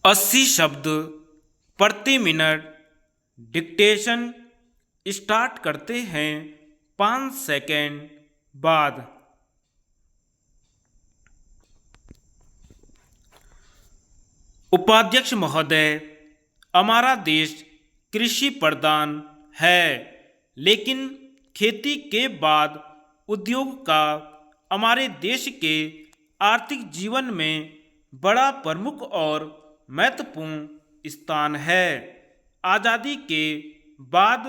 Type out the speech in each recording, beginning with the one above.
80 शब्द प्रति minute dictation start करते हैं 5 सेकेंड बाद। उपाध्यक्ष महोदय, हमारा देश कृषि प्रधान है, लेकिन खेती के बाद उद्योग का हमारे देश के आर्थिक जीवन में बड़ा प्रमुख और महत्वपूर्ण स्थान है। आज़ादी के बाद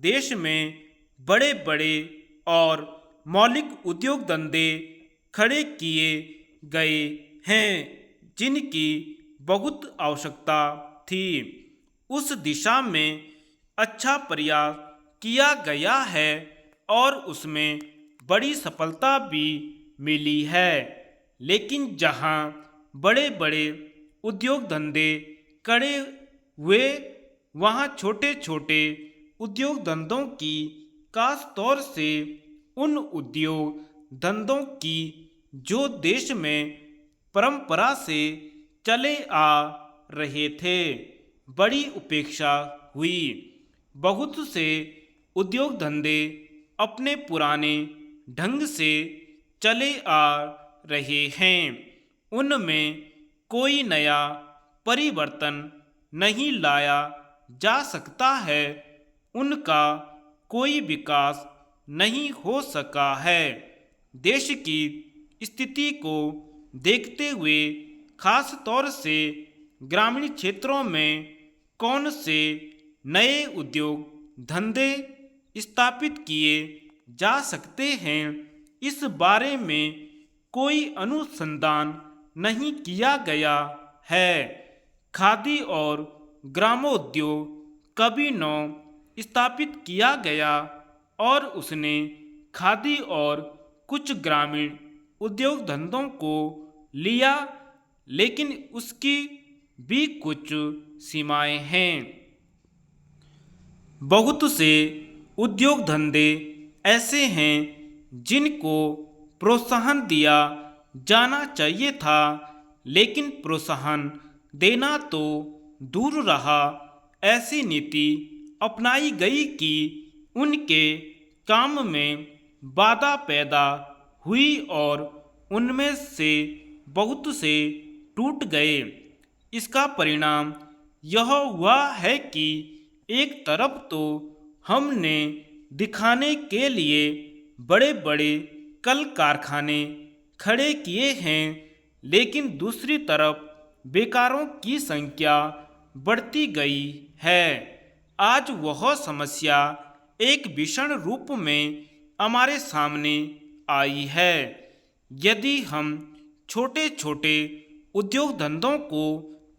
देश में बड़े बड़े और मौलिक उद्योग धंधे खड़े किए गए हैं, जिनकी बहुत आवश्यकता थी। उस दिशा में अच्छा प्रयास किया गया है और उसमें बड़ी सफलता भी मिली है। लेकिन जहां बड़े बड़े उद्योग धंधे खड़े हुए, वहां छोटे छोटे उद्योग धंधों की, खास तौर से उन उद्योग धंधों की जो देश में परंपरा से चले आ रहे थे, बड़ी उपेक्षा हुई। बहुत से उद्योग धंधे अपने पुराने ढंग से चले आ रहे हैं, उनमें कोई नया परिवर्तन नहीं लाया जा सकता है, उनका कोई विकास नहीं हो सका है। देश की स्थिति को देखते हुए खास तौर से ग्रामीण क्षेत्रों में कौन से नए उद्योग धंधे स्थापित किए जा सकते हैं, इस बारे में कोई अनुसंधान नहीं किया गया है। खादी और ग्रामोद्योग कभी न स्थापित किया गया और उसने खादी और कुछ ग्रामीण उद्योग धंधों को लिया, लेकिन उसकी भी कुछ सीमाएं हैं। बहुत से उद्योग धंधे ऐसे हैं जिनको प्रोत्साहन दिया जाना चाहिए था, लेकिन प्रोत्साहन देना तो दूर रहा, ऐसी नीति अपनाई गई कि उनके काम में बाधा पैदा हुई और उनमें से बहुत से टूट गए। इसका परिणाम यह हुआ है कि एक तरफ तो हमने दिखाने के लिए बड़े बड़े कल कारखाने खड़े किए हैं, लेकिन दूसरी तरफ बेकारों की संख्या बढ़ती गई है। आज वह समस्या एक भीषण रूप में हमारे सामने आई है। यदि हम छोटे छोटे उद्योग धंधों को,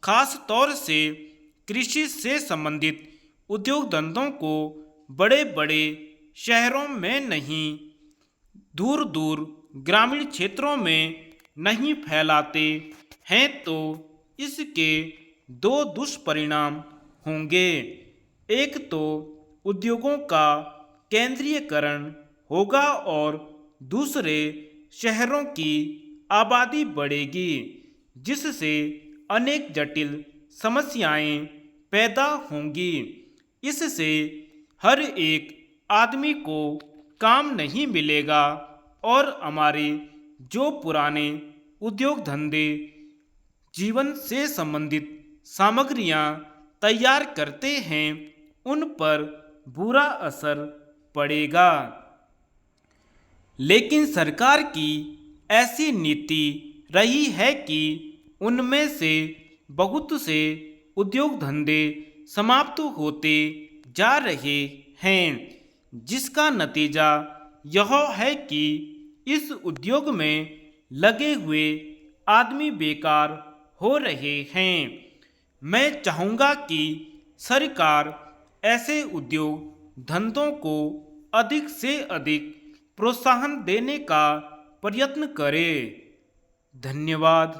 खास तौर से कृषि से संबंधित उद्योग धंधों को बड़े बड़े शहरों में नहीं, दूर दूर ग्रामीण क्षेत्रों में नहीं फैलाते हैं, तो इसके दो दुष्परिणाम होंगे। एक तो उद्योगों का केंद्रीयकरण होगा और दूसरे शहरों की आबादी बढ़ेगी, जिससे अनेक जटिल समस्याएं पैदा होंगी। इससे हर एक आदमी को काम नहीं मिलेगा और हमारे जो पुराने उद्योग धंधे जीवन से संबंधित सामग्रियां तैयार करते हैं, उन पर बुरा असर पड़ेगा। लेकिन सरकार की ऐसी नीति रही है कि उनमें से बहुत से उद्योग धंधे समाप्त होते जा रहे हैं, जिसका नतीजा यह है कि इस उद्योग में लगे हुए आदमी बेकार हो रहे हैं। मैं चाहूँगा कि सरकार ऐसे उद्योग धंधों को अधिक से अधिक प्रोत्साहन देने का प्रयत्न करे। धन्यवाद।